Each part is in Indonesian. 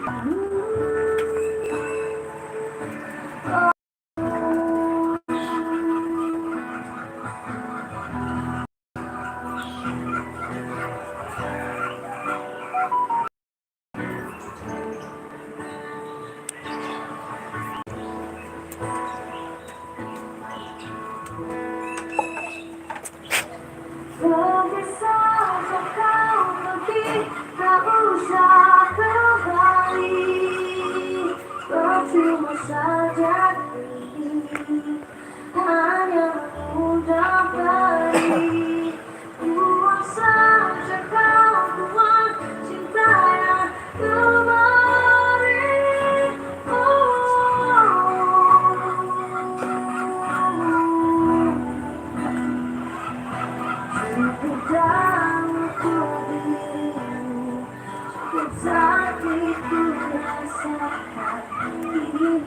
Pergi saja kau pergi, tak usah kembali. Percuma saja diri, hanya mudah beri. Buang saja kau, buang cinta yang kemarin. Pedangku dirimu, sakitku rasakan ini.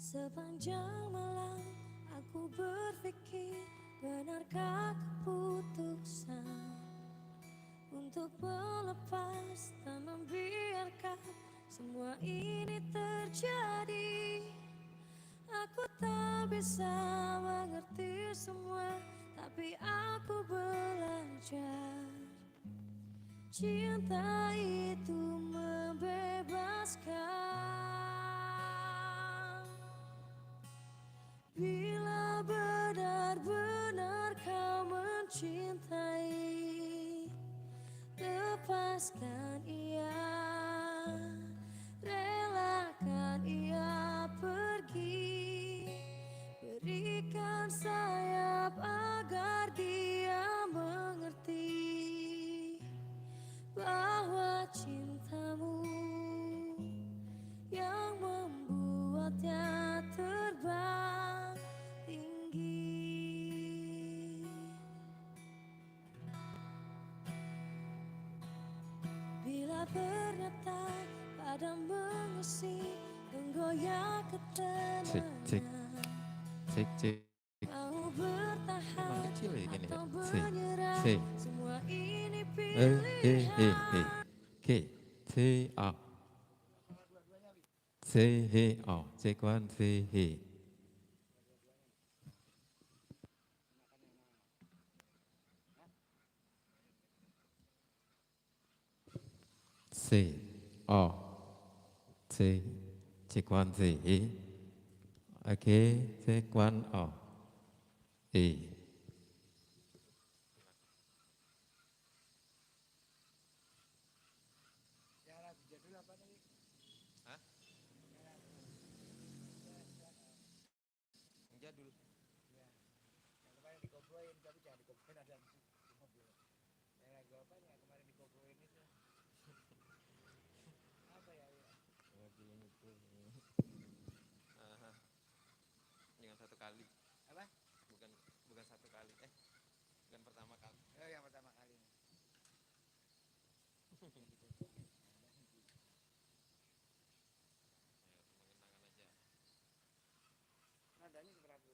Sepanjang malam aku berpikir, benarkah keputusan untuk melepas dan membiarkan semua ini terjadi. Aku tak bisa mengerti semua, tapi aku belajar. Cinta itu membebaskan. Bila benar-benar kau lepaskan ia, relakan ia pergi, berikan sayap agar dia mengerti bahwa cintamu yang membuatnya terbang tinggi. Bila pernyataan pada mengusik, menggoyah ketenangan, Cek. mau bertahan Kecil ya gini. atau menyerah, semua ini He. pilihan. C A. C he A. Cek one C he. C A. C. Cek one C he. Oke, cek one A. E. Jadul. Kemarin dikobrolin, tapi jangan dikobrolin ada di mobil. Yang lagu apa yang kemarin dikobrolin itu? Apa ya? Dengan satu kali. Apa? Bukan satu kali. Bukan pertama kali. Oh, yang pertama kali. Nadanya seberapa?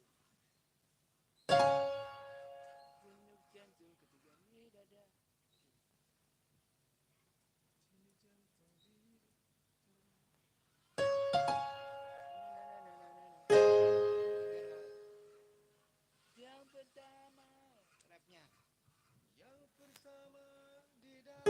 Denyut jantung ketika di dada. Yang pertama rapnya. Yang pertama di dalam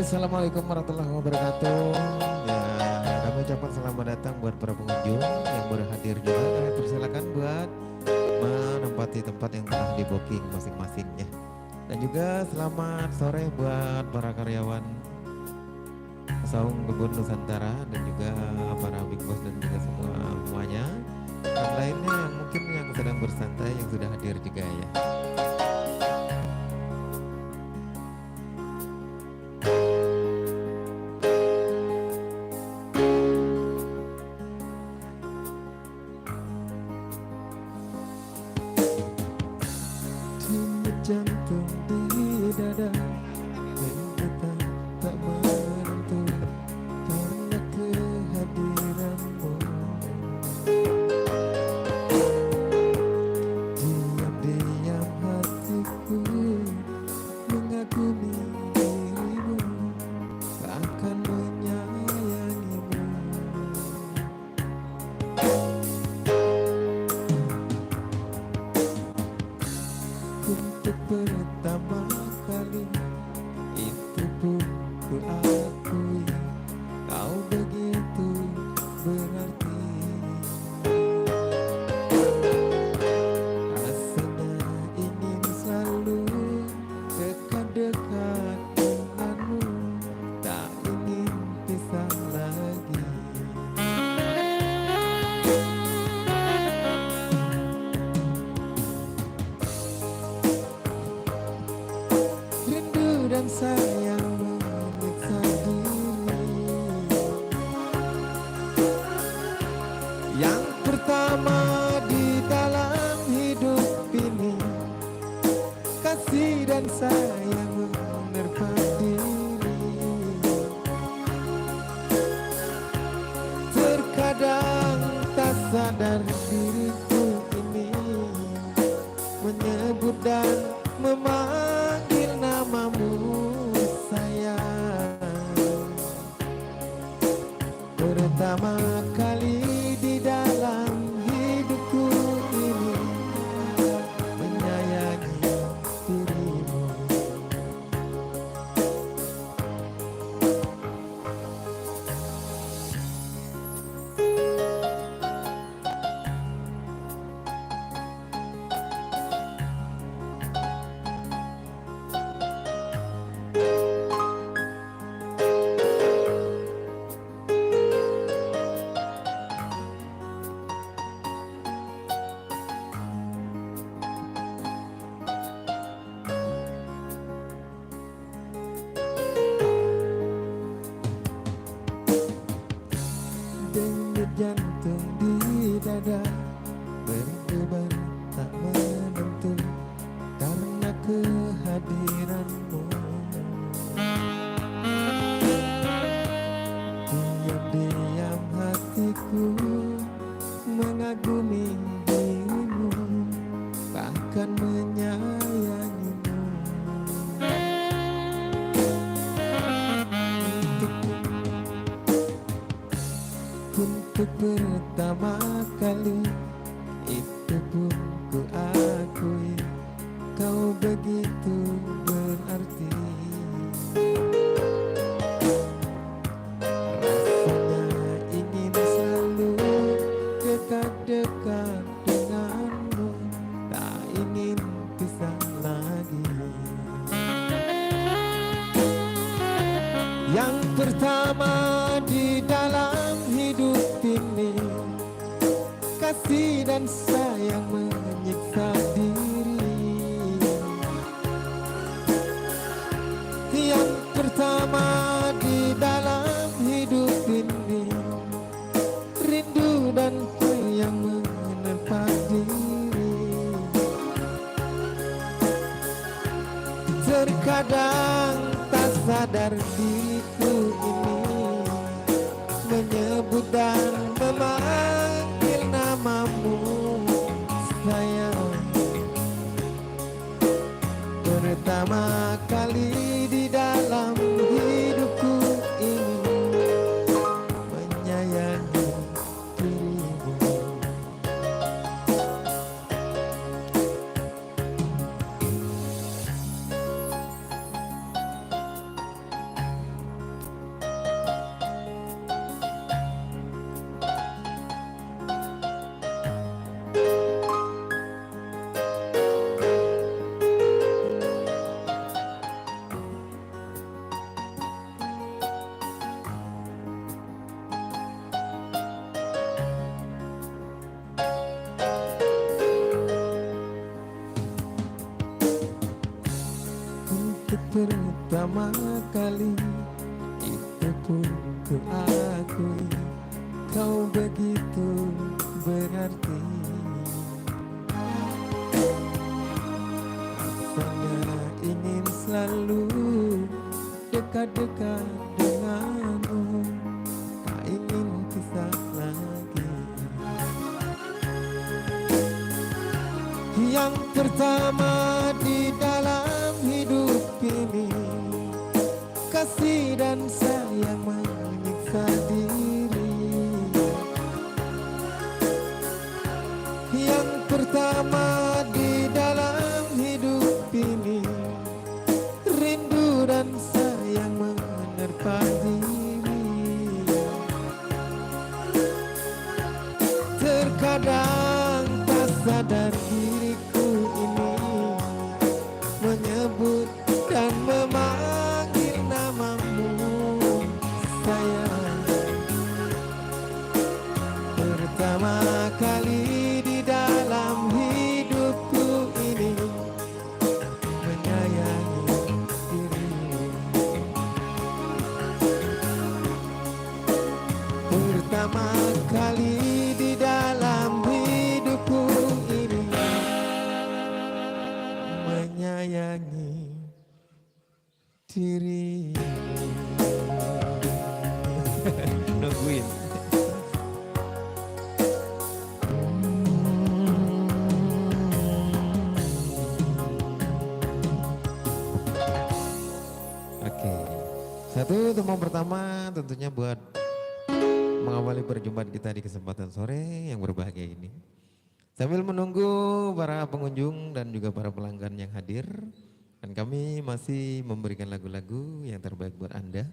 Assalamualaikum warahmatullahi wabarakatuh. Ya, kami ucapkan selamat datang buat para pengunjung yang baru hadir juga. Kami persilakan buat menempati tempat yang telah di booking masing-masingnya. Dan juga selamat sore buat para karyawan Saung Kebun Nusantara dan juga para Big Boss dan juga semuanya. Dan lainnya yang mungkin yang sedang bersantai yang sudah hadir juga ya. Jantung di dada bergetar tak menentu karena kehadiranmu. Diam-diam hatiku mengagumi dirimu, akan menyayangimu. Untuk pertama kali itu pun ku akui kau begitu berarti. Rasanya ingin selalu dekat-dekat denganmu, tak ingin pisah lagi. Rindu dan sayang menyiksa diri. Yang pertama di dalam hidup ini, kasih dan sayang menerpa diri. Terkadang tak sadar diriku ini menyebut dan memanggil namamu sayang. Pertama kali di dalam hidupku ini menyayangi dirimu. Denyut jantung di dada berdebar tak menentu karena kehadiranmu. Diam-diam hatiku mengagumi dirimu, bahkan menyayangimu. Untuk pertama kali itu pun ku akui kau begitu berarti. Rasanya ingin selalu dekat-dekat denganmu, tak ingin pisah lagi. Yang pertama di dalam hidup ini, kasih dan sayang menyiksa diri. Yang pertama di dalam hidup ini, rindu dan yang menerpa diri. Terkadang tak sadar diriku ini menyebut dan memanggil namamu sayang. Pertama kali di dalam hidupku ini menyayangi dirimu. Untuk pertama kali itu pun ku akui kau begitu berarti. Rasanya ingin selalu dekat-dekat denganmu, tak ingin pisah lagi. Yang pertama di dalam hidup ini, kasih dan sayang menyiksa diri. Yang pertama di dalam hidup ini, rindu dan sayang menerpa diri. Terkadang tak sadar diriku ini menyebut dan memanggil namamu sayang. Pertama kali di dalam hidupku ini menyayangi dirimu. Pertama kali di dalam hidupku ini menyayangi dirimu. Nungguin. Oke. Satu teman pertama tentunya buat mengawali perjumpaan kita di kesempatan sore yang berbahagia ini. Sambil menunggu para pengunjung dan juga para pelanggan yang hadir, dan kami masih memberikan lagu-lagu yang terbaik buat Anda.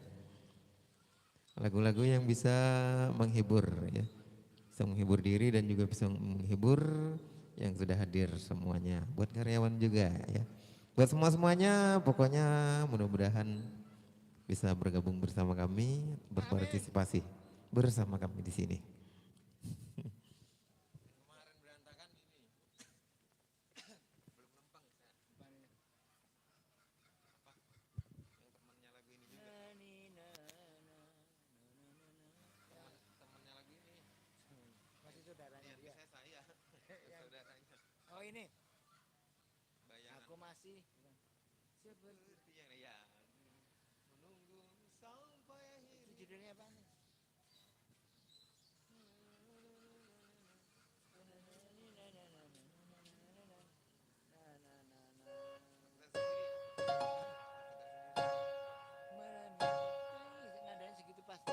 Lagu-lagu yang bisa menghibur ya. Bisa menghibur diri dan juga bisa menghibur yang sudah hadir semuanya. Buat karyawan juga ya. Buat semuanya pokoknya mudah-mudahan bisa bergabung bersama kami, berpartisipasi bersama kami di sini. Kemarin berantakan ini. Belum lempeng saya. Apa? Yang temannya lagu ini juga. Temannya lagu ini. Masih saudaranya dia. Saya. Saudaranya. Oh ini, Bayangan. aku masih. Seperti yang ya. Menunggu sampai akhir. Itu judulnya apa nih? Nadanya segitu pas.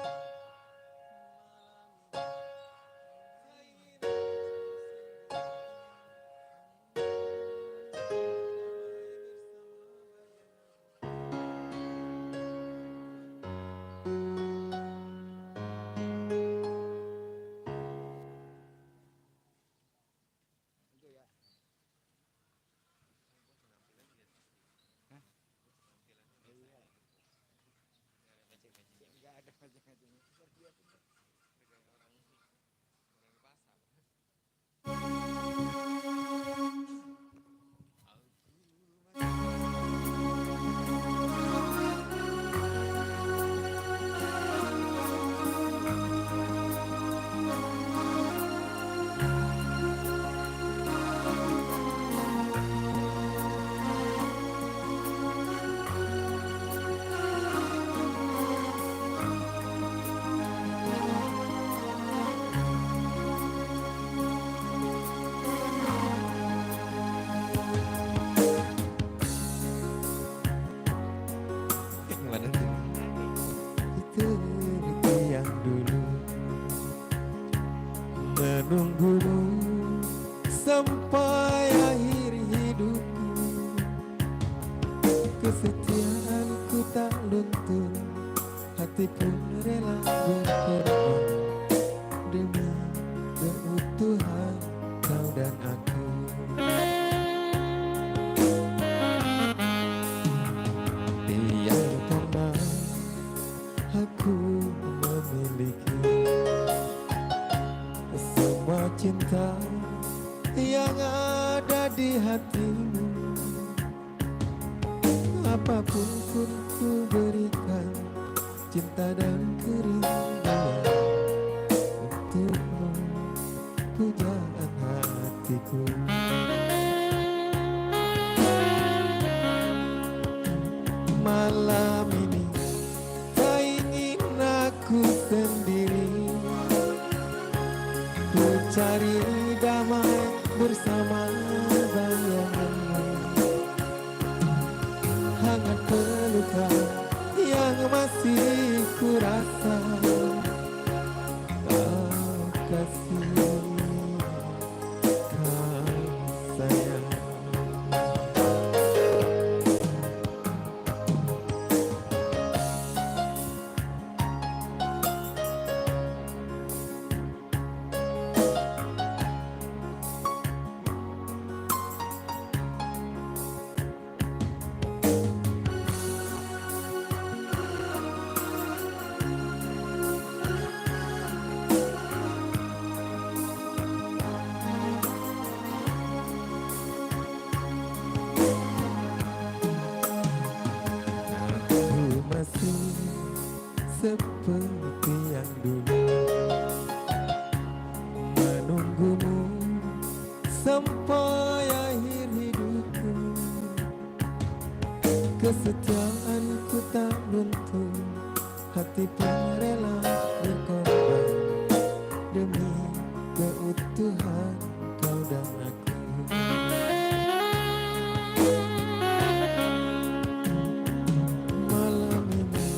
Itu ya. Hah? Iya. Enggak ada macam-macamnya. Seperti apa? Orang di pasar. Gimana sih? Seperti yang dulu menunggumu sampai akhir hidupku. Kesetiaanku tak luntur, hati pun rela berkorban demi keutuhan kau dan aku. Tiada pernah aku memiliki semua cinta yang ada di hatimu. Apapun pun ku berikan cinta dan kerinduan untukmu, pujaan hatiku. Malam ini tak ingin aku sendiri, ku cari damai bersama bayanganmu. Hangat pelukan yang masih ku rasa, oh kasih kau sayang. Aku masih seperti yang dulu menunggumu sampai akhir hidupku. Kesetiaanku tak luntur, hati pun rela berkorban demi keutuhan kau dan aku. Malam ini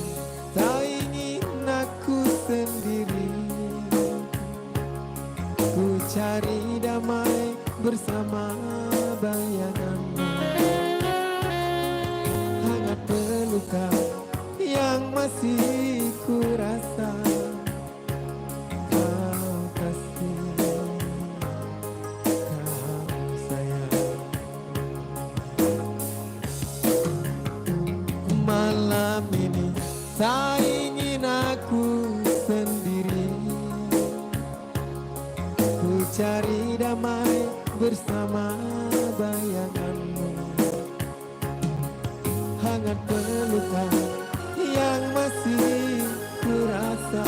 ingin aku sendiri, ku cari damai bersama bayanganmu. Hangat pelukan yang masih ku rasa.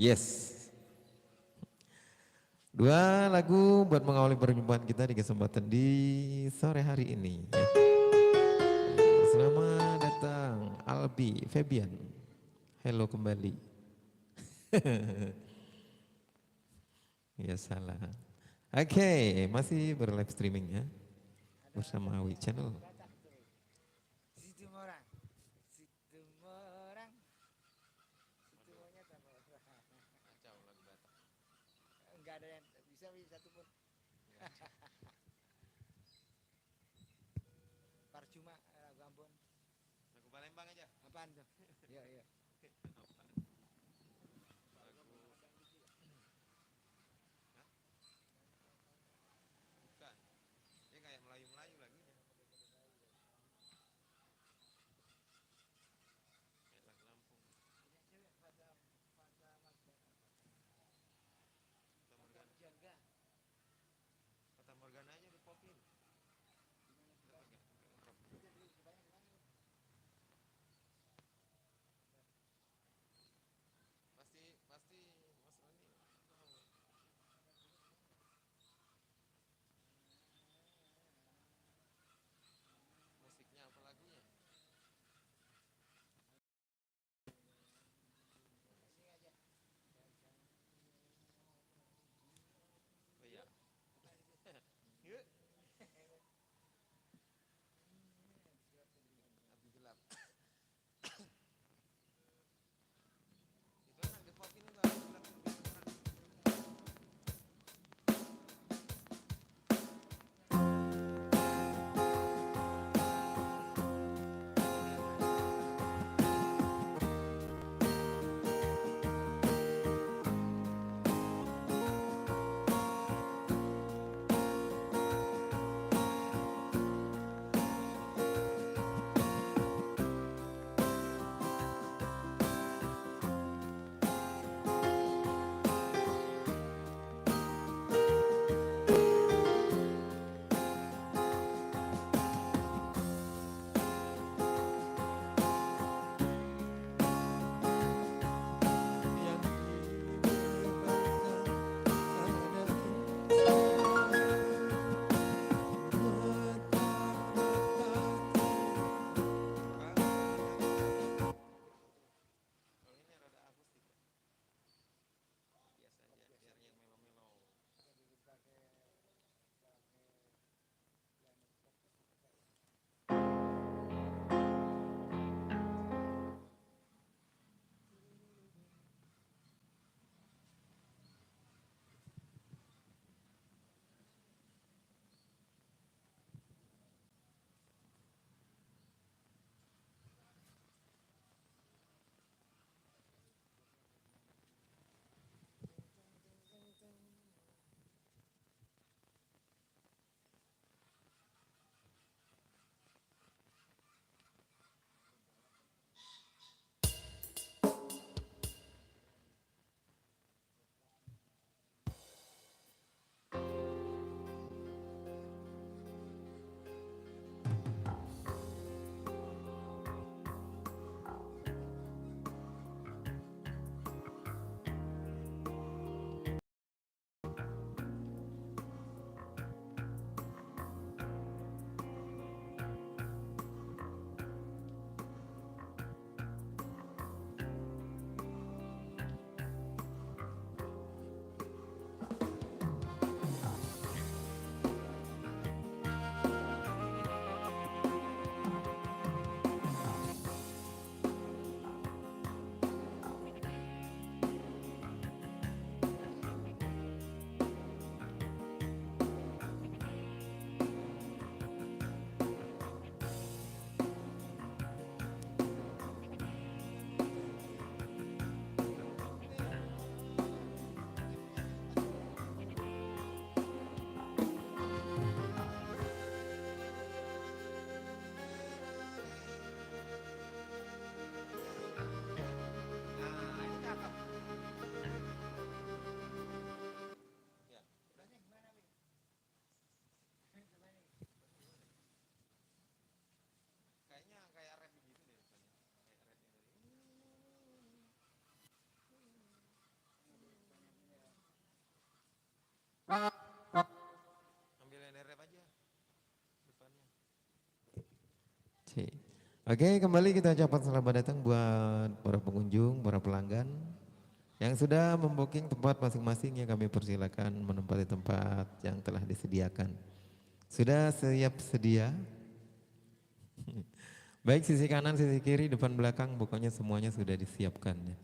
Yes. Dua lagu buat mengawali perjumpaan kita di kesempatan di sore hari ini. Ya. Selamat datang Albi Febian. Hello kembali. Ya salah. Oke, masih berlive streaming ya bersama Wi Channel. Situ orang, situ orang, situ monyet apa? Kacau lagu Batak. Enggak ada yang bisa satu pun. Percuma lagu Ambon. Lagu Palembang aja. Apaan tuh? Iya iya. Bukan. Dia kayak Melayu-Melayu lagunya. Kayak lagu Lampung. Fata Morgana aja dipopin. Ambil NRF aja. Depannya. Cik. Oke, kembali kita ucapkan selamat datang buat para pengunjung, para pelanggan yang sudah membooking tempat masing-masing, yang kami persilakan menempati tempat yang telah disediakan. Sudah siap sedia? Baik sisi kanan, sisi kiri, depan belakang, pokoknya semuanya sudah disiapkan ya.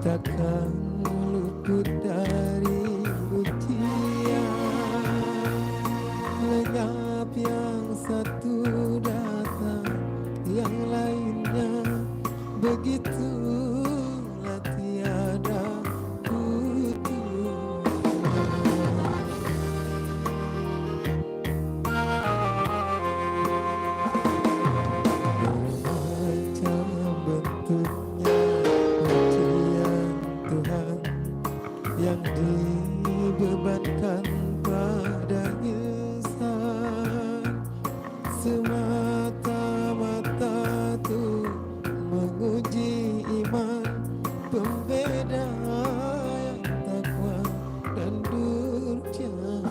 Takkan luput dari ujian. Lenyap yang satu datang, yang lainnya begitulah tiada putus. Bermacam bentuknya Tuhan yang dibebankan pada insan, semata-mata tuh menguji iman, pembeda yang takwa dan durjana.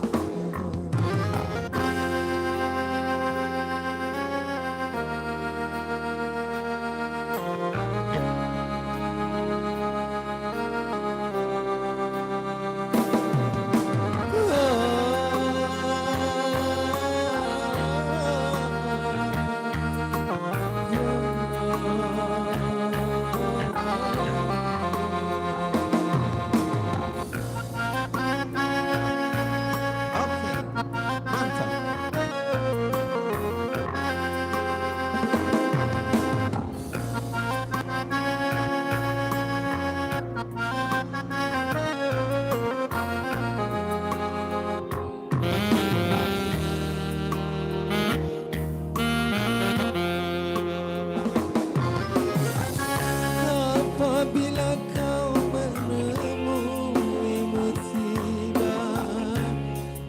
Apabila kau menemui musibah,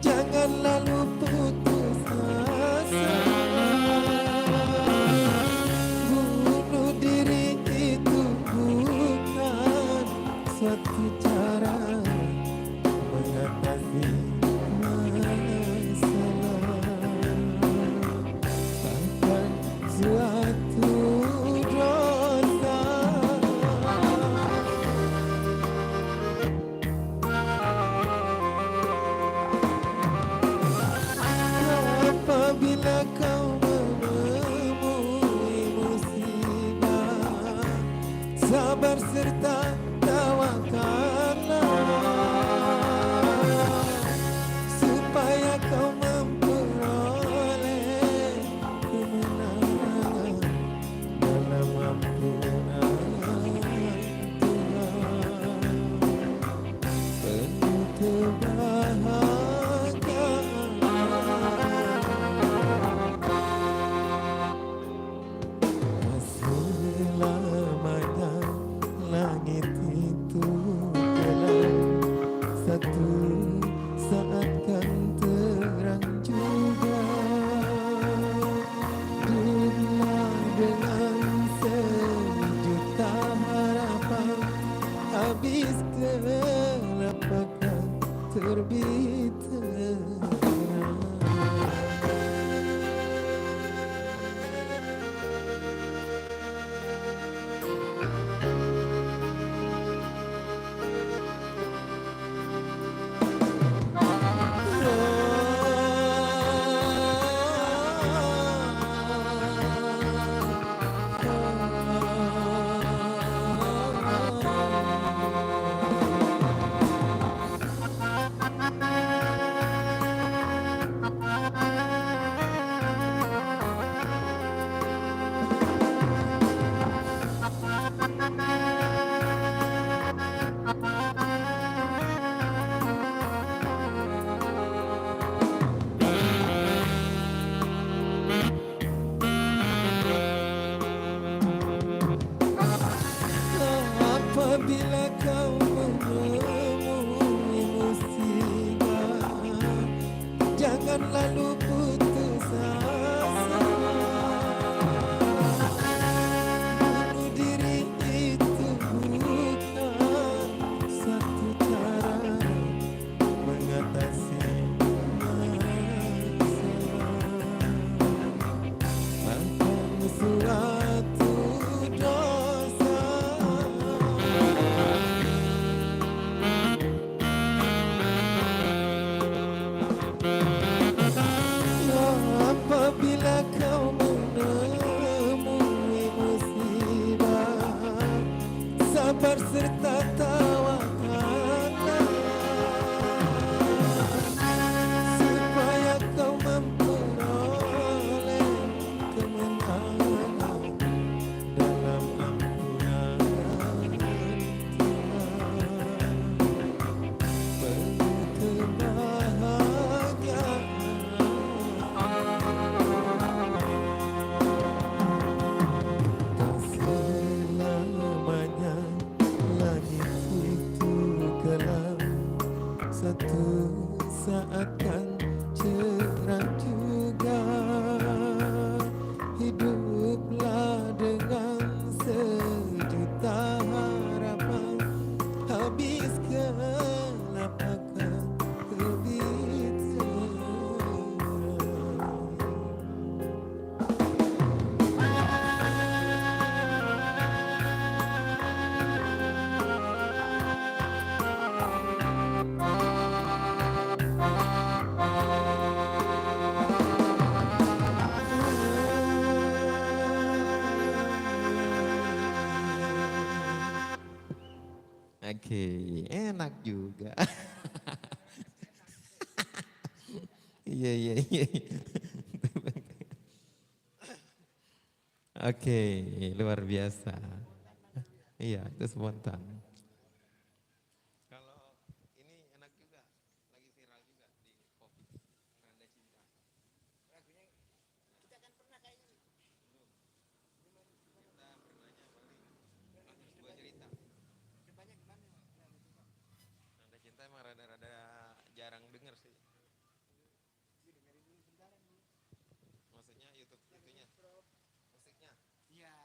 jangan lalu putus asa. Bunuh diri itu bukan suatu cara mengatasi masalah, bahkan suatu dosa. Apabila kau menemui musibah, sabar serta tawakallah, supaya kau memperoleh kemenangan dalam ampunan Tuhan. Penuh kebahagiaan, selamanya langit Apabila kau menemui musibah, jangan lalu putus asa. Bunuh diri itu bukan satu cara mengatasi masalah, bahkan suatu dosa. Apabila kau menemui musibah, sabar serta tawakallah, supaya kau memperoleh kemenangan dalam ampunan Tuhan. Penuh kebahagiaan selamanya langit itu gelap, satu saat kan cerah juga. Hiduplah dengan sejuta harapan, habis gelap akan terbit Oke, enak juga. Iya, iya, iya. Oke, luar biasa. Iya, itu spontan. Kalau ini enak juga, lagi viral juga di Kopi Randa Cinta. Lagunya kita kan pernah kayaknya. Kita pernahnya paling dua cerita. Depannya gimana? Randa Cinta emang rada-rada jarang denger sih. Dengerin dulu bentaran dulu. Maksudnya YouTube itunya, musiknya. Iya.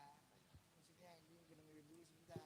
Musiknya ini dengerin dulu sebentar.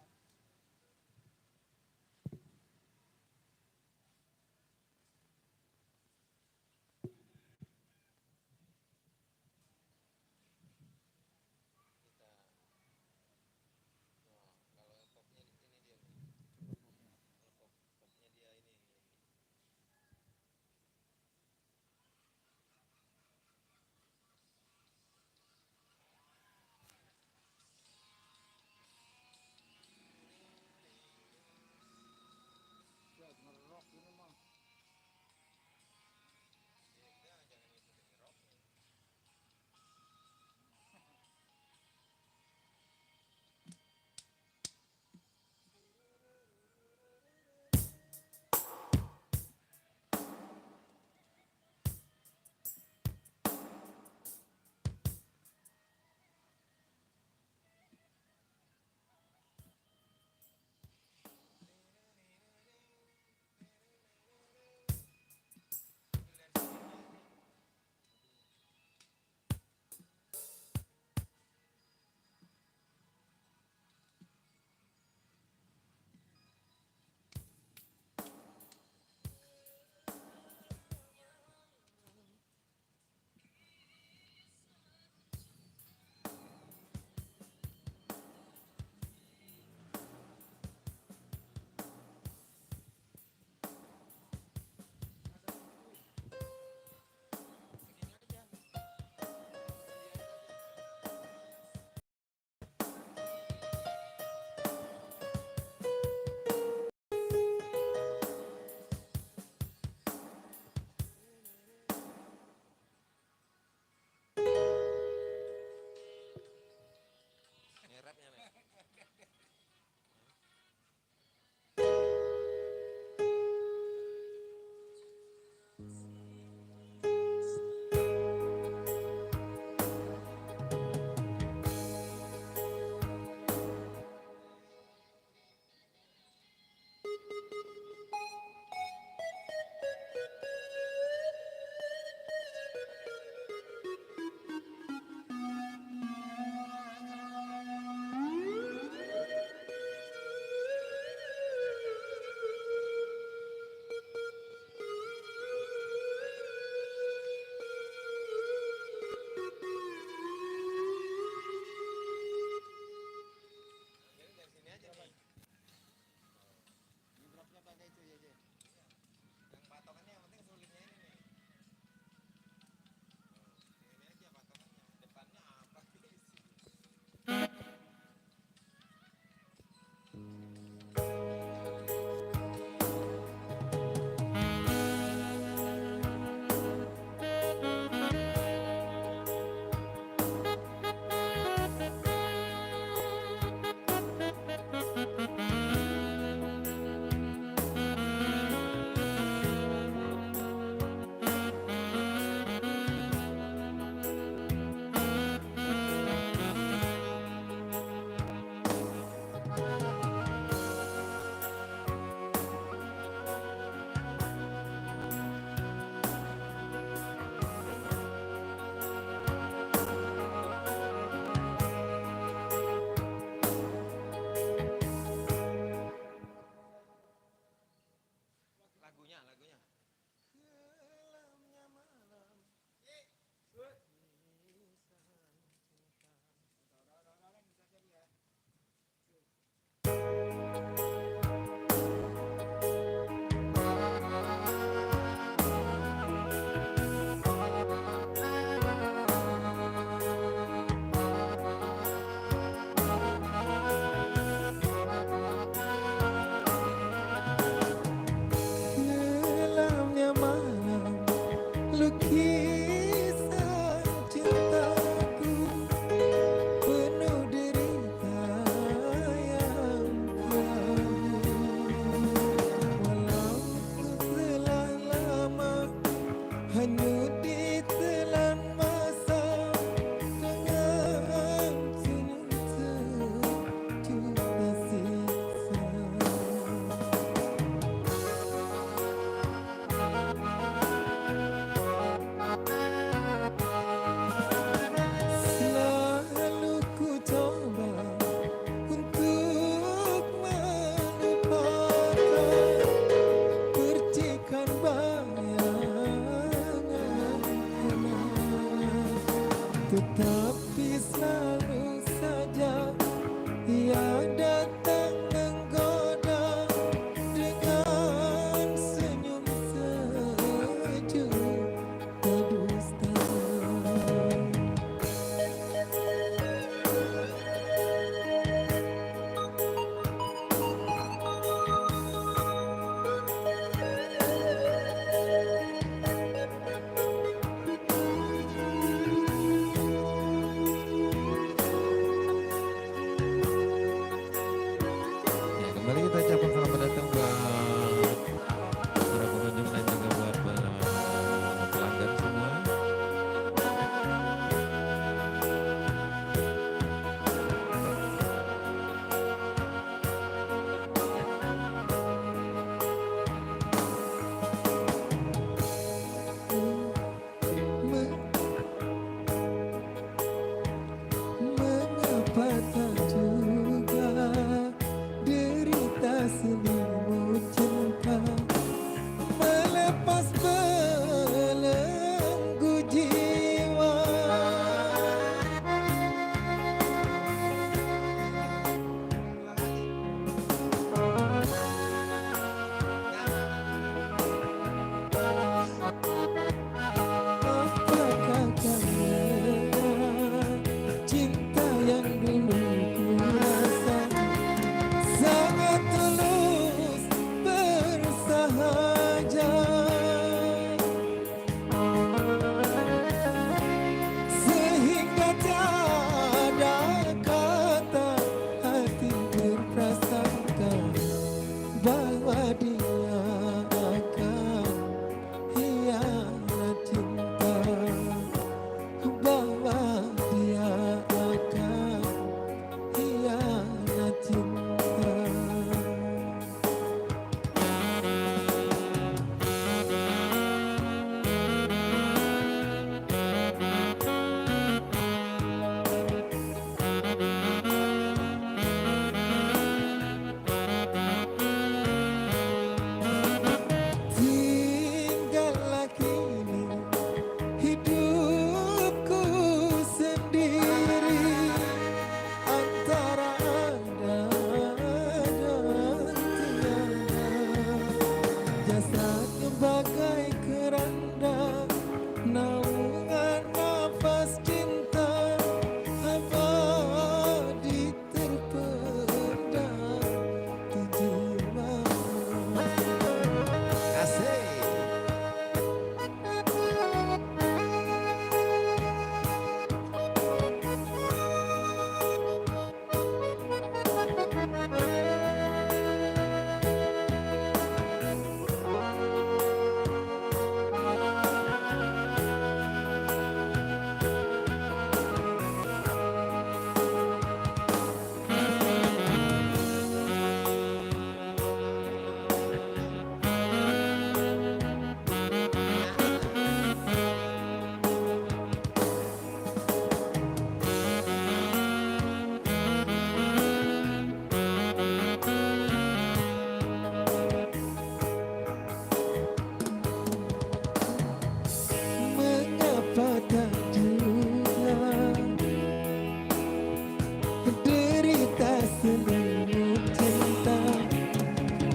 selimut cinta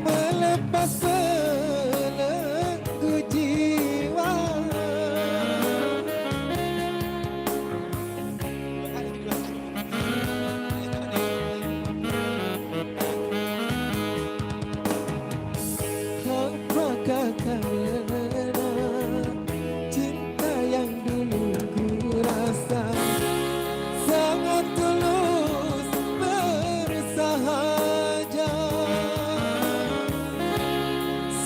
melepas belenggu jiwa. Apakah karena cinta yang dulu ku rasa sangat tulus bersahaja,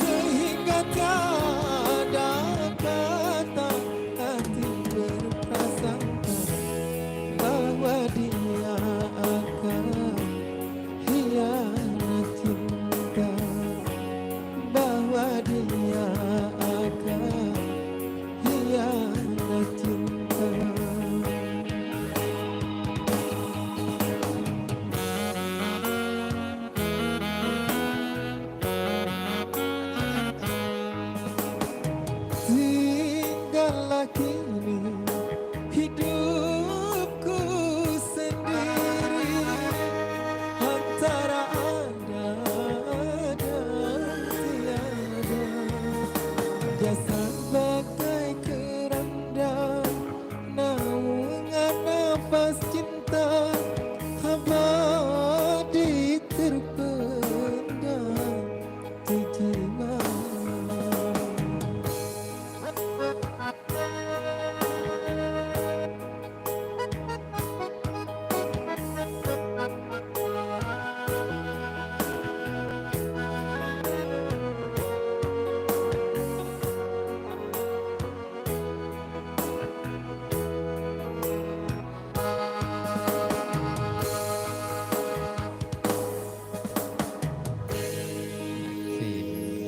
sehingga tiada kata hati berprasangka bahwa dia akan hianat cinta, bahwa dia akan hianat cinta. Tinggallah kini hidupku sendiri antara ada dan tiada. Jasa bagai keranda naungan nafas cinta abadi terpendam di jiwa.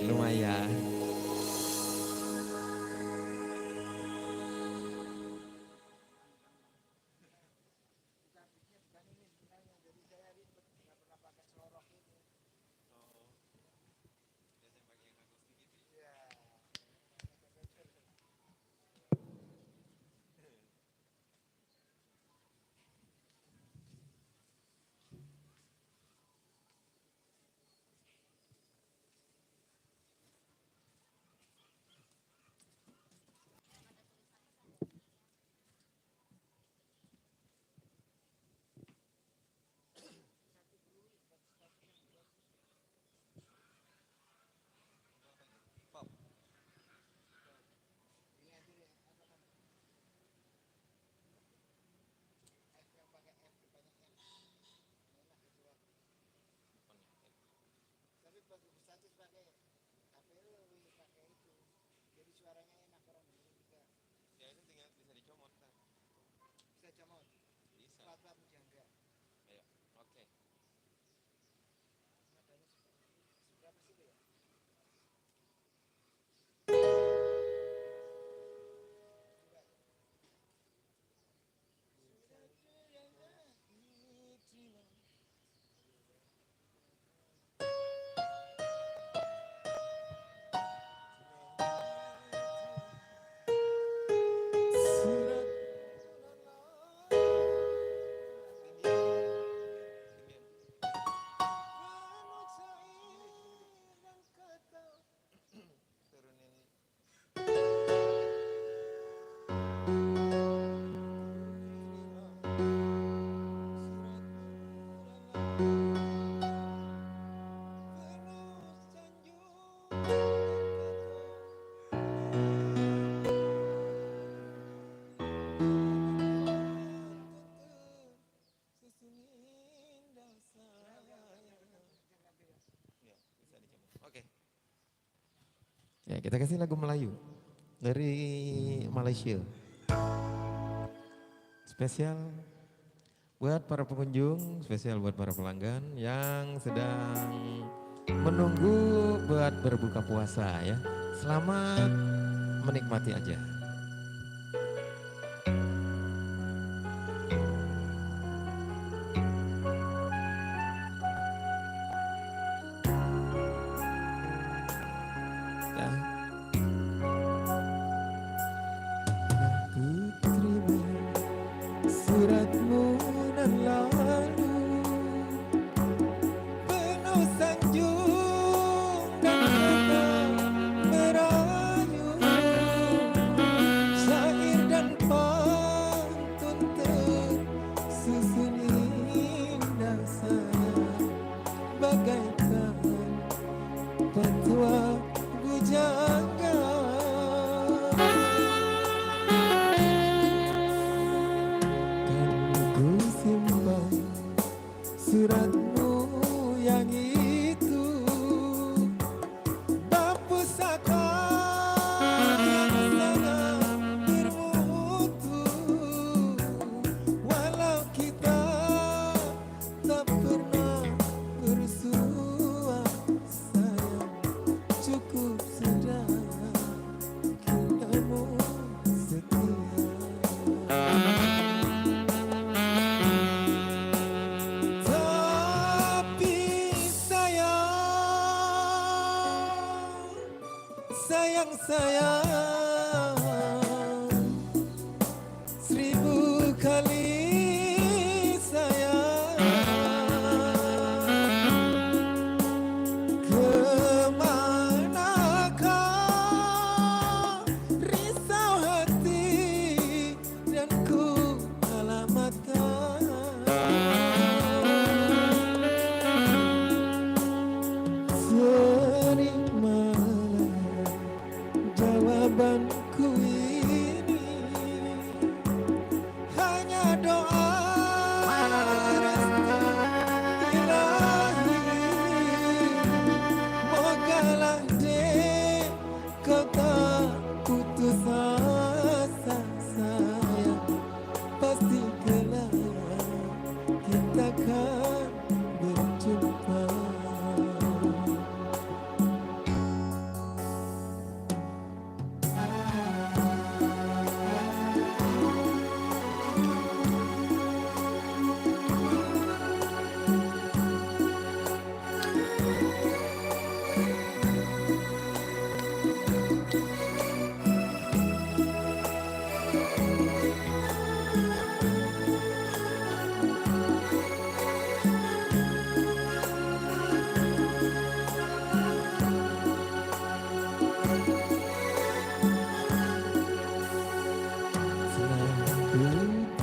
Lumayan. Tapi bagus satu pakai HP lu pakai itu, jadi suaranya enak orang dengar juga. Ya itu tinggal bisa dicomot kan. Bisa comot, Bisa. plat-plat jangka. Ayo. Oke. Nadanya seberapa sih itu ya? Ya, kita kasih lagu Melayu dari Malaysia. Spesial buat para pengunjung, spesial buat para pelanggan yang sedang menunggu buat berbuka puasa ya. Selamat menikmati aja. Suratmu nan lalu yang itu berpusaka yang sangat bermutu. Walau kita tak pernah bersua, sayang cukup sudah kamu setia. Tapi sayang, seribu kali sayang. Kemanakah risau hati dan ku alamatkan. Terimalah jawabanku ini, hanya doa restu ilahi. Mogalah dek kau tak putus asa, sayang. Pasti kelak kita akan berjumpa.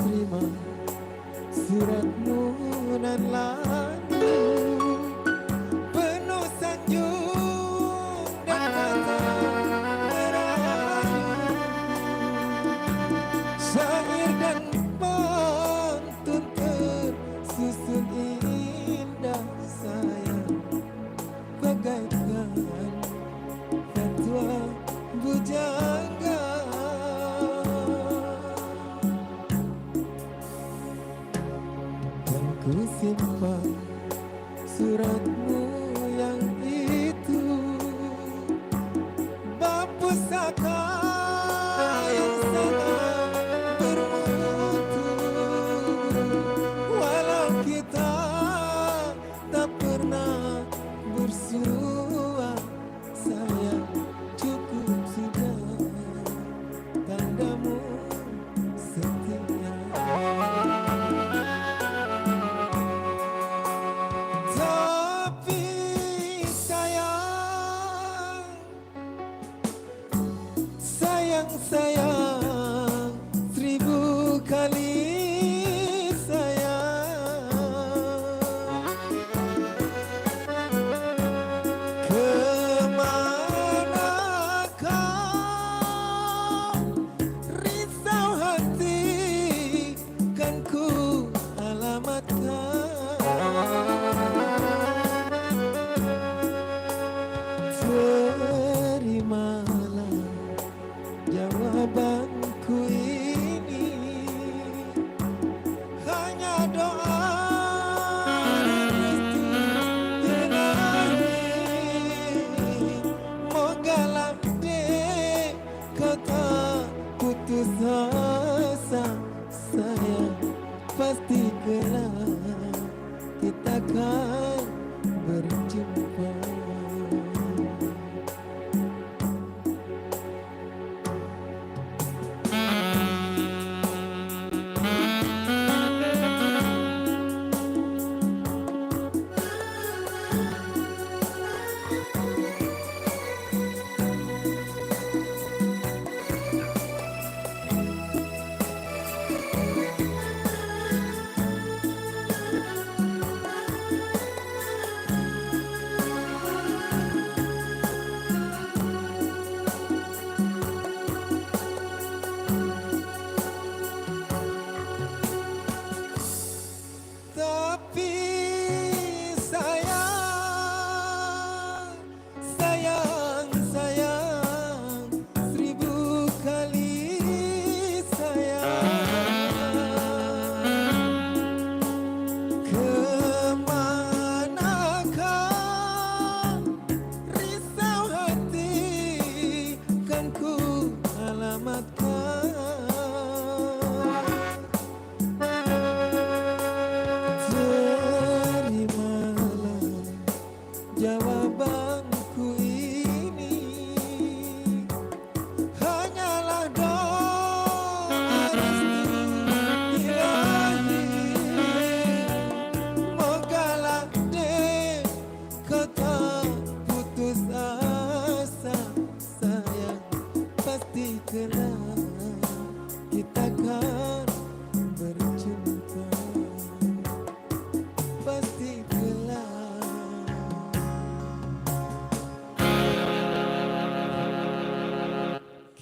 Terima suratmu nan lalu, penuh sanjung dan kata merayu. Syair dan pantun tersusun indah, sayang, bagaikan fatwa bujangga. Ku simpan suratmu yang itu, berpusaka yang sangat bermutu. Walau kita tak pernah bersua, sayang cukup sudah tandamu setia. Tapi sayang, seribu kali sayang. Kemanakah risau hati kan ku alamatkan. Terimalah jawabanku ini, hanya doa restu ilahi. Mogalah dek kau tak putus asa, sayang. Pasti kelak kita akan berjumpa.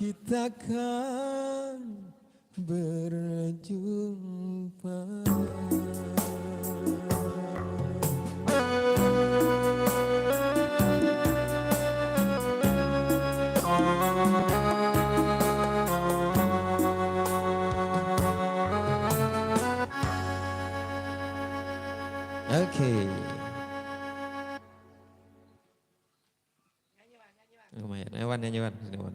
kita kan berjumpa. Oke. Lumayan, Ewan nyanyi Wan, sini Wan.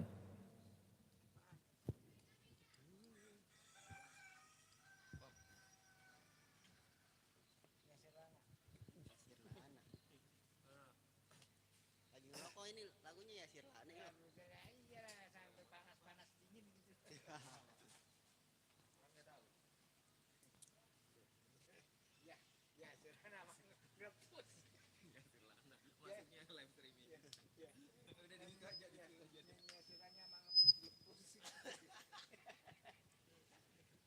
Lagi ngerokok ini lagunya ya Sirlani ya. Maksudnya live streaming. Udah di mute aja, di mute aja.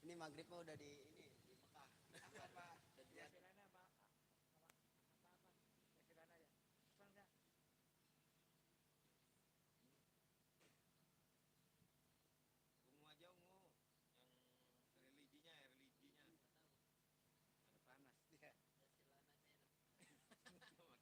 Ini maghrib mah udah di ini di Mekah. Apa? Ungu aja ungu. Yang religinya ya, religinya. Panas dia. Makin panas.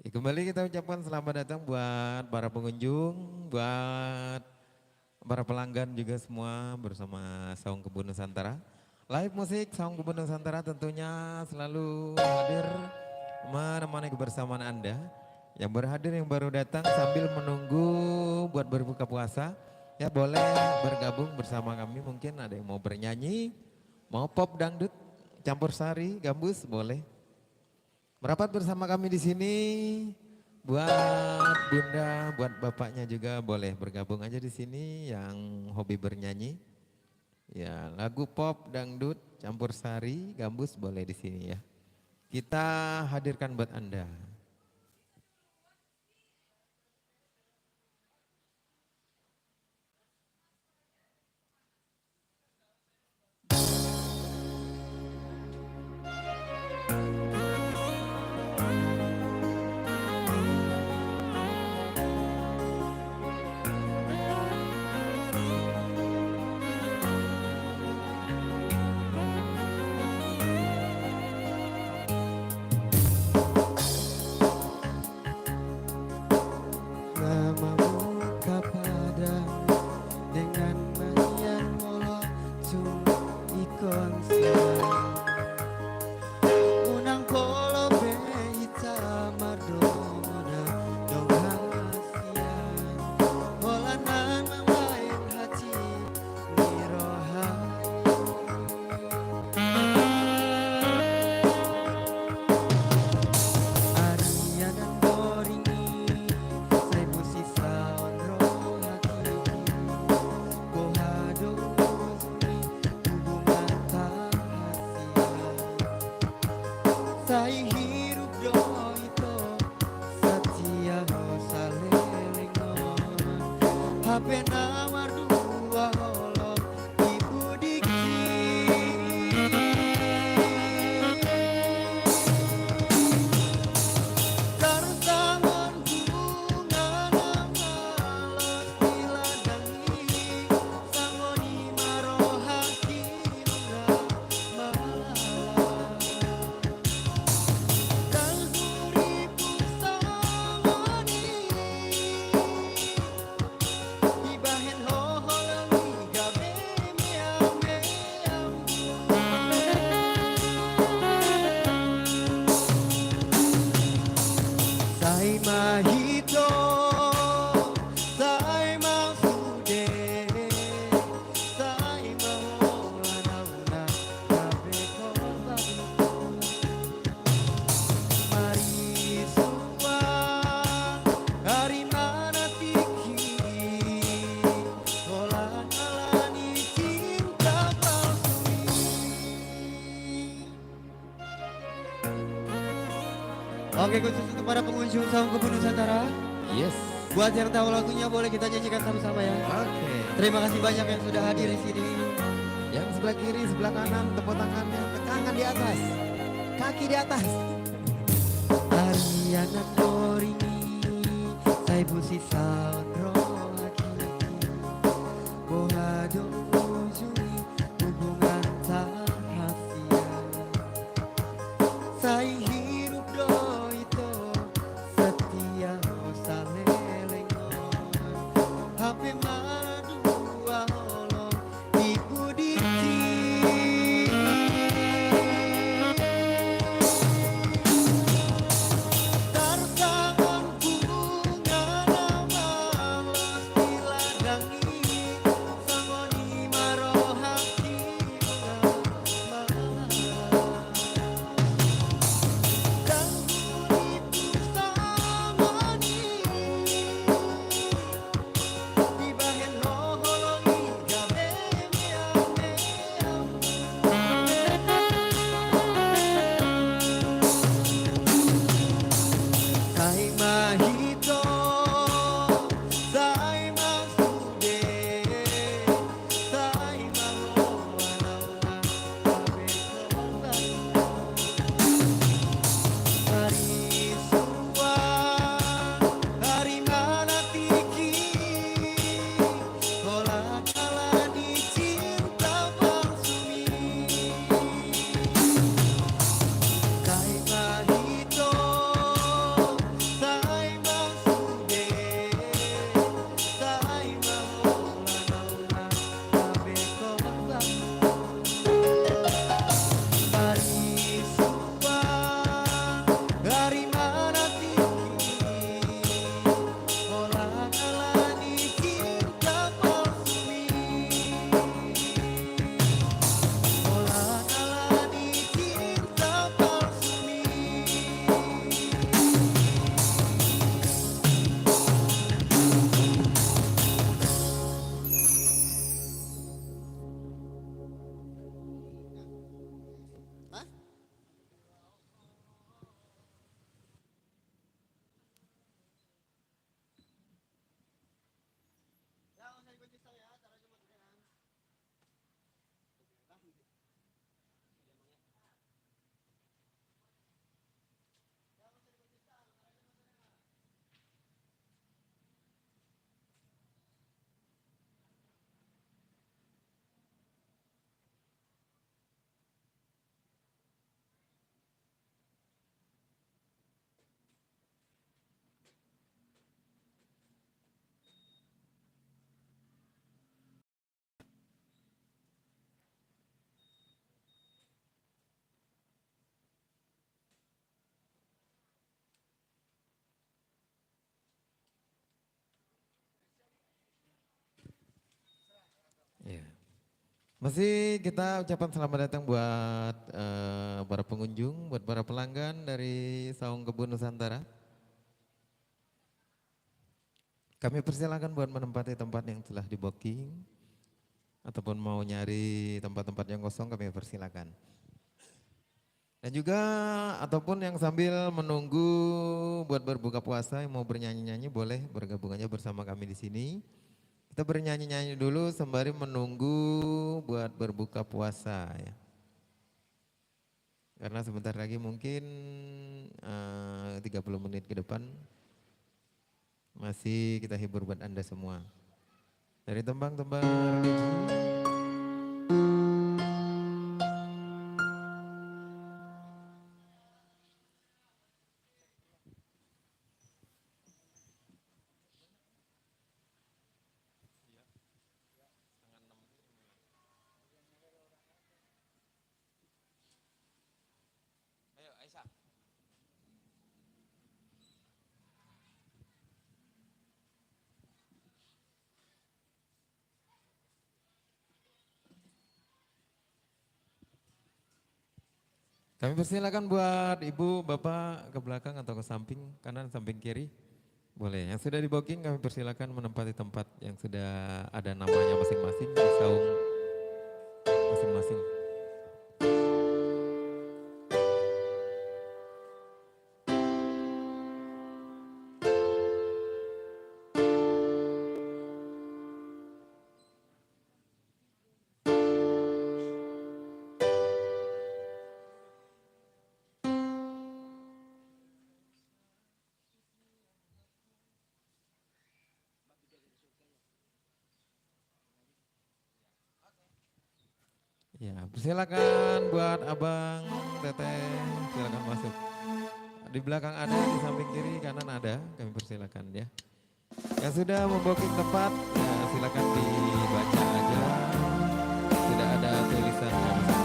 Kembali kita ucapkan selamat datang buat para pengunjung, buat para pelanggan juga semua bersama Saung Kebun Nusantara. Live musik Saung Kebun Nusantara tentunya selalu hadir menemani kebersamaan Anda. Yang berhadir yang baru datang sambil menunggu buat berbuka puasa, ya boleh bergabung bersama kami. Mungkin ada yang mau bernyanyi, mau pop dangdut, campur sari, gambus boleh. Merapat bersama kami di sini, buat bunda, buat bapaknya juga boleh bergabung aja di sini yang hobi bernyanyi. Ya lagu pop, dangdut, campur sari, gambus boleh di sini ya. Kita hadirkan buat Anda. Namamu kepada dengan mayan molok cung ikon unang polo be hitam mardona dongang asian holanan lain hati mirohai Aria dan Boringi saya musisa ondro hati bohado musni hubungan tak saya hirup do itu setia salelengon HP nawar dua holok ibu diksi Karsangan bunga namalos diladangi sangoni marohati malala dan huriku sangoni ibahen hoholami gabe meam meam Sai mahito, sai mafude, sai mahola nauna, kabe korban. Mari semua, hari mana tiki, hola nalani cinta palsu. Oke, khusus untuk para pengunjung Saung Kebun Nusantara. Yes. Buat yang tahu lagunya boleh kita nyanyikan sama-sama ya. Oke. Terima kasih banyak yang sudah hadir di sini. Yang sebelah kiri, sebelah kanan, tepuk tangannya, tangan di atas, kaki di atas. Ariana Norini, saya busi saundro laki-laki. Bohado ujungi hubungan tak rahasia. Saya hirup do itu setia salelengon. HP mana dua holong ibu diksi. Karsangan bunga Masih kita ucapan selamat datang buat para pengunjung, buat para pelanggan dari Saung Kebun Nusantara. Kami persilakan buat menempati tempat yang telah di booking ataupun mau nyari tempat-tempat yang kosong kami persilakan. Dan juga ataupun yang sambil menunggu buat berbuka puasa yang mau bernyanyi-nyanyi boleh bergabung aja bersama kami di sini. Kita bernyanyi-nyanyi dulu sembari menunggu buat berbuka puasa ya. Karena sebentar lagi mungkin 30 menit ke depan masih kita hibur buat Anda semua. Dari tembang-tembang religi. Ayo Aisyah. Kami persilakan buat ibu, bapak ke belakang atau ke samping, kanan, samping kiri. Boleh, yang sudah di booking kami persilakan menempati tempat yang sudah ada namanya masing-masing di saung masing-masing. Ya, persilakan buat abang, teteh, silakan masuk. Di belakang ada, di samping kiri, kanan ada, kami persilakan ya. Yang sudah membooking tempat, ya silakan dibaca aja. Tidak ada tulisan masing-masing.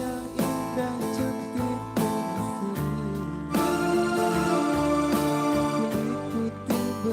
Yang indah cantik berseri, kulit putih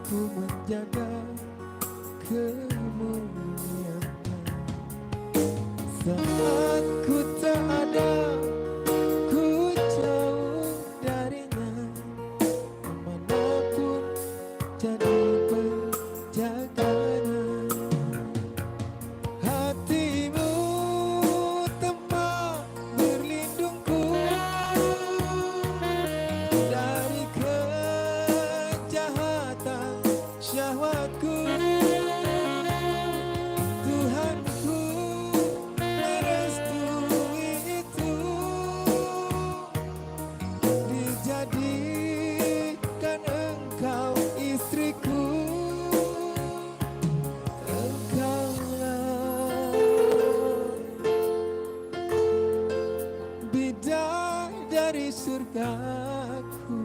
mampu menjaga kemuliaan-Nya. Saat ku tak ada, ku jauh darinya, kemanapun jadi penjaganya. Hatimu tempat berlindungku dari kejahatan syahwatku. Tuhanku merestui itu, dijadikan engkau istriku. Engkaulah bidadari surgaku.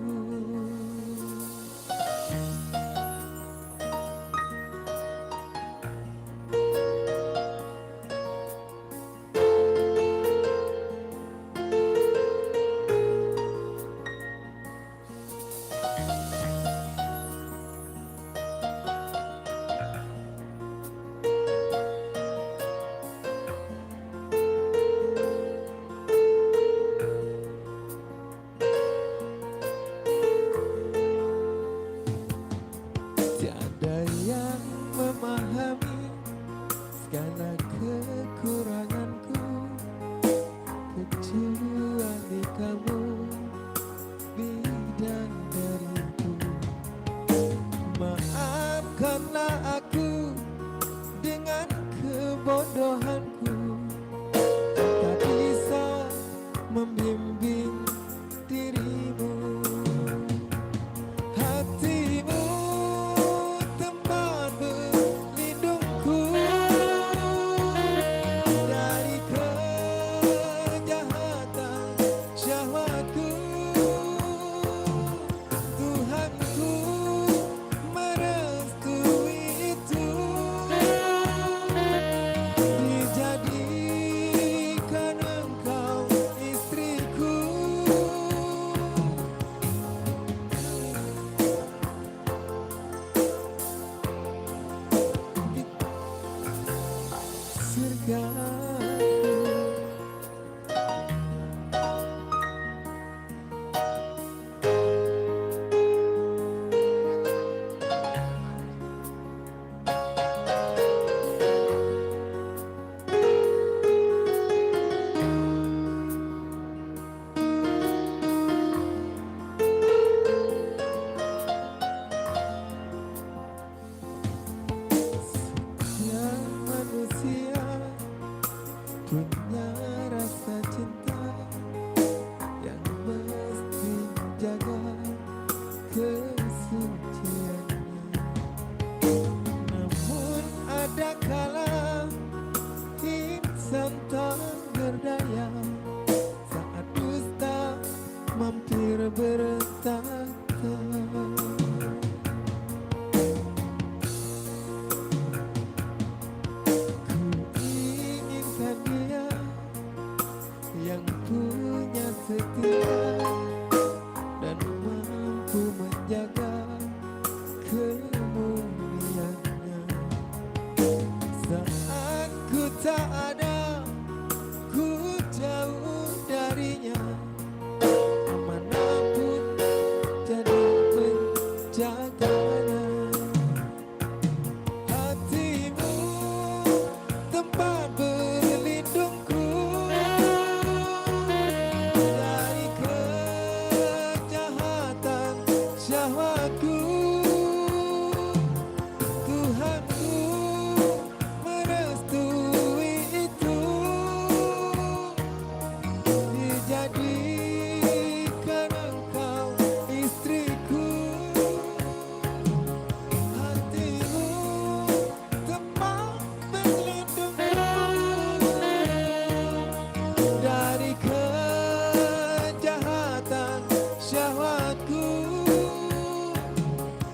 Tiada yang memahami segala kekuranganku kecuali kamu, bidadariku. Maafkanlah aku dengan kebodohanku, tak bisa membimbing dirimu. Hatimu tempat berlindungku dari kejahatan syahwatku. Tuhanku merestui itu, dijadikan engkau istriku. Surgaku. Setiap manusia punya rasa cinta yang mesti jaga kesuciannya. Namun ada kala insan tak berdaya saat dusta mampir bertata. Inginkan dia yang punya setia dan mampu menjaga kemuliaan-Nya. Saat ku tak ada, ku jauh darinya, kemanapun jadi penjaganya. Hatimu tempat berlindungku dari kejahatan syahwatku. Tuhanku merestui itu, dijadikan engkau istriku. Hatimu tempat berlindungku dari kejahatan syahwatku.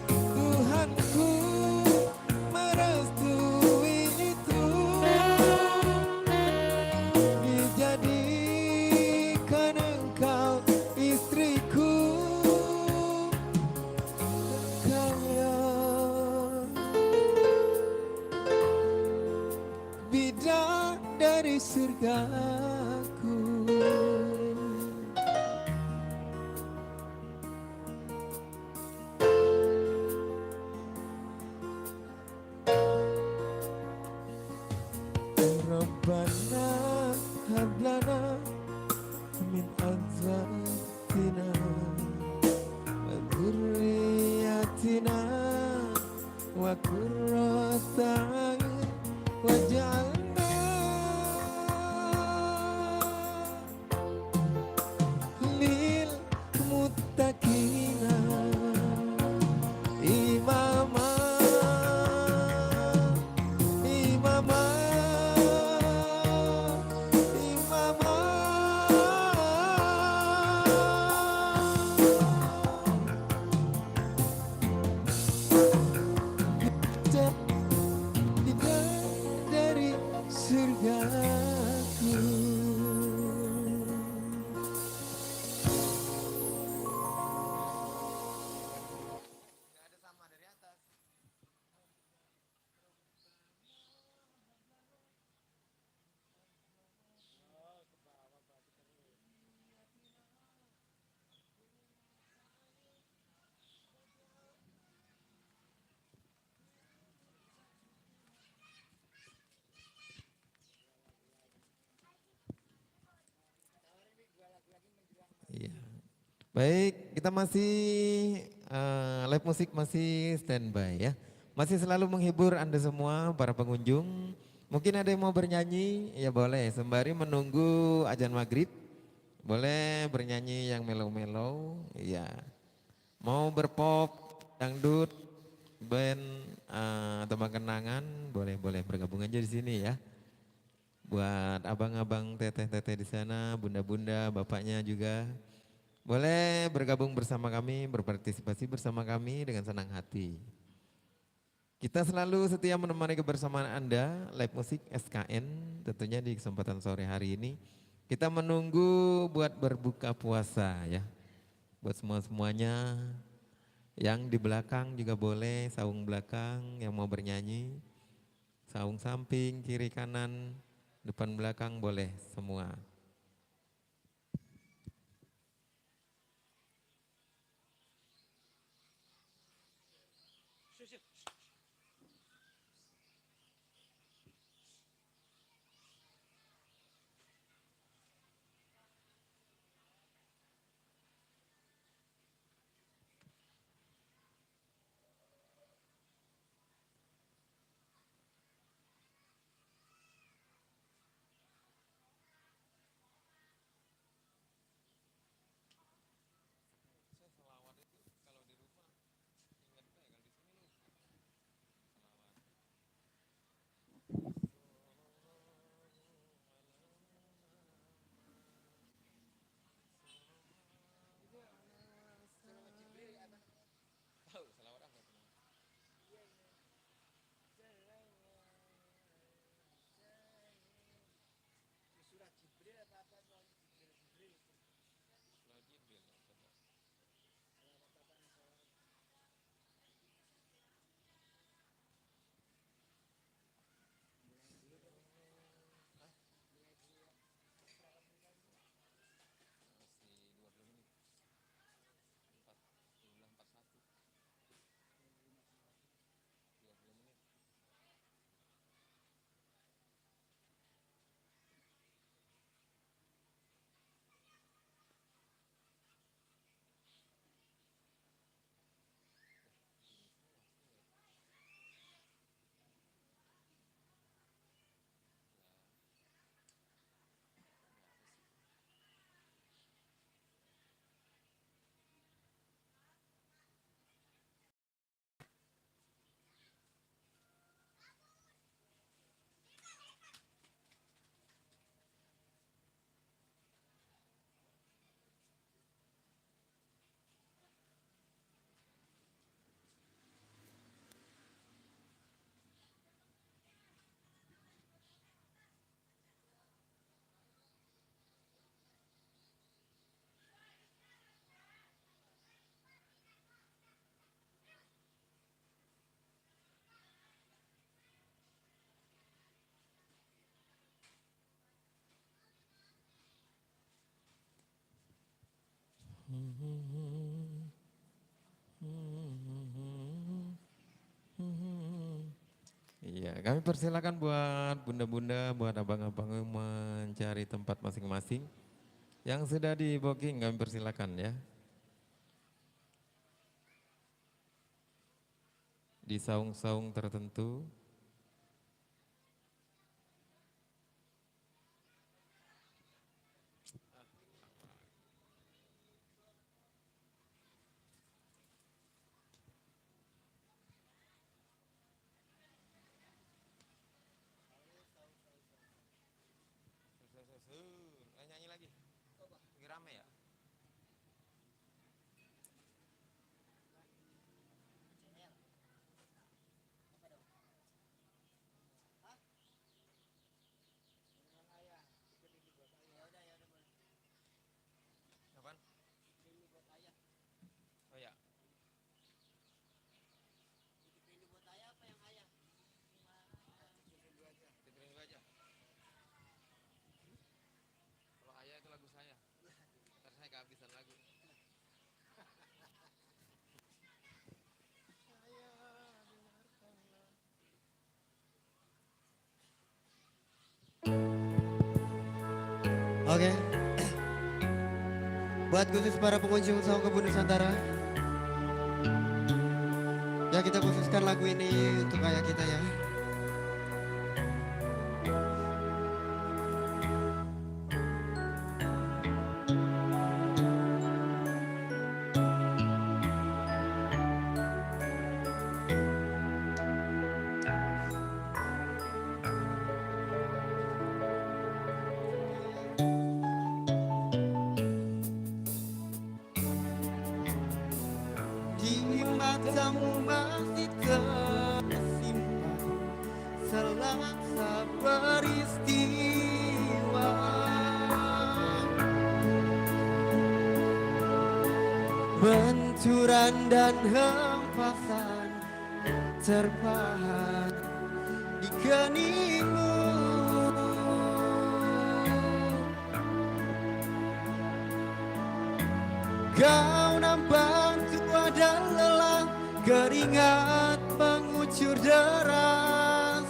Tuhanku surgaku. Rabbana hablana min azwatina wa dzurriyyatina wa qurrata a'yun waj'alna lil muttaqina imama imama imama. Dari surgaku. Nggak ada sama dari atas. Iya. Baik, kita masih live musik masih standby ya. Masih selalu menghibur Anda semua para pengunjung. Mungkin ada yang mau bernyanyi, ya boleh sembari menunggu azan maghrib. Boleh bernyanyi yang mellow-mellow, iya. Mau berpop, dangdut, band tembang kenangan, boleh bergabung aja di sini ya. Buat abang-abang, teteh-teteh di sana, bunda-bunda, bapaknya juga. Boleh bergabung bersama kami, berpartisipasi bersama kami dengan senang hati. Kita selalu setia menemani kebersamaan Anda, live musik SKN tentunya di kesempatan sore hari ini. Kita menunggu buat berbuka puasa ya. Buat semua-semuanya yang di belakang juga boleh, saung belakang yang mau bernyanyi. Saung samping, kiri kanan, depan belakang boleh semua. Iya, kami persilakan buat bunda-bunda, buat abang-abang yang mencari tempat masing-masing. Yang sudah di booking kami persilakan ya. Di saung-saung tertentu. Nyanyi lagi. Lagi rame ya? Apaan? Oh ya. Titipin dulu aja. Kalau ayah itu lagu saya. Ntar saya kehabisan lagu. Oke. Buat khusus para pengunjung Saung Kebun Nusantara. Ya kita khususkan lagu ini untuk ayah kita ya. Di matamu masih tersimpan selangsa peristiwa. Benturan dan hempasan terpahat di keningmu. Kau nampak tua dan lelah, keringat mengucur deras.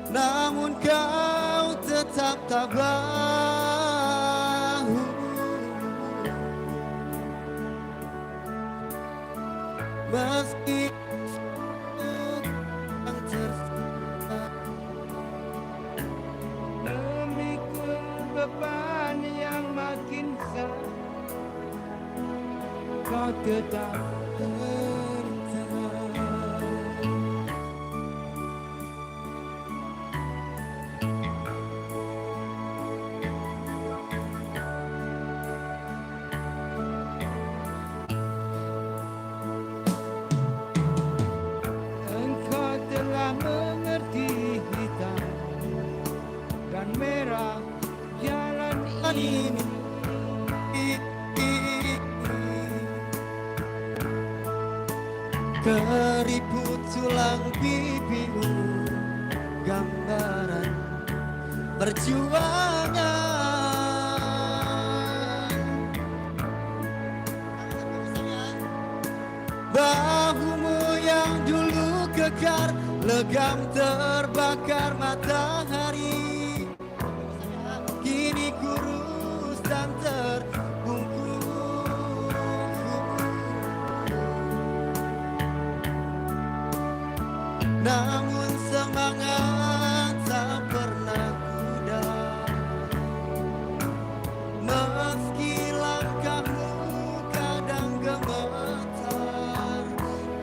Namun kau tetap tabah. Meski yang tersisa memikul beban yang makin besar, kau tetap bertahan. Engkau telah mengerti hitam dan merah jalan ini. Keriput tulang pipimu, gambaran perjuangan. Bahumu yang dulu kekar, legam terbakar matahari, kini kurus dan terbungkus. Namun semangat tak pernah pudar, meski langkahmu kadang gemetar,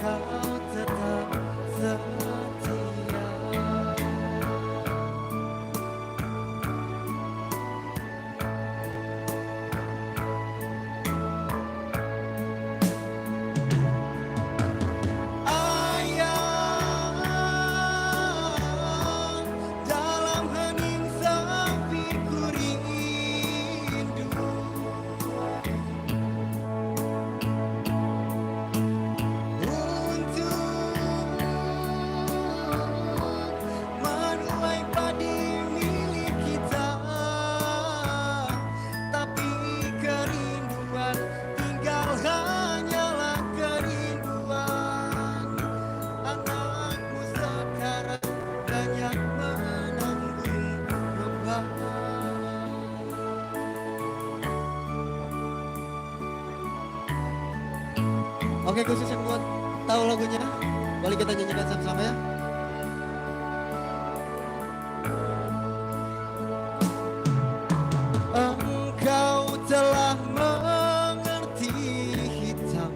kau tetap setia. Ayah, Oke, khusus yang buat tahu lagunya, boleh kita nyanyikan sama-sama ya. Engkau telah mengerti hitam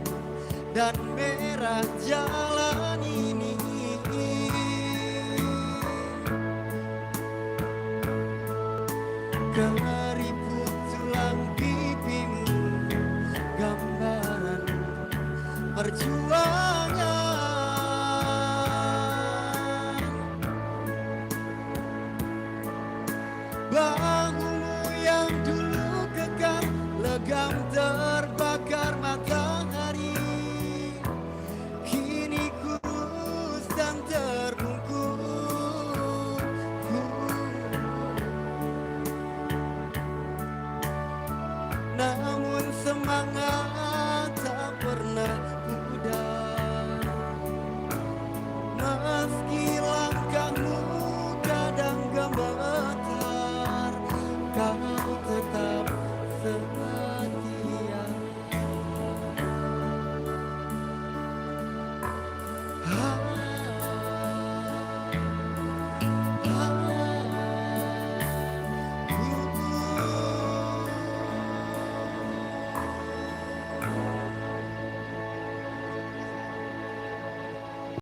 dan merah jalan ini. Keriput tulang pipimu, gambaran perjuangan. Bahumu yang dulu kekang, legam terbakar matahari, kini kurus dan terbungkus. Namun semangat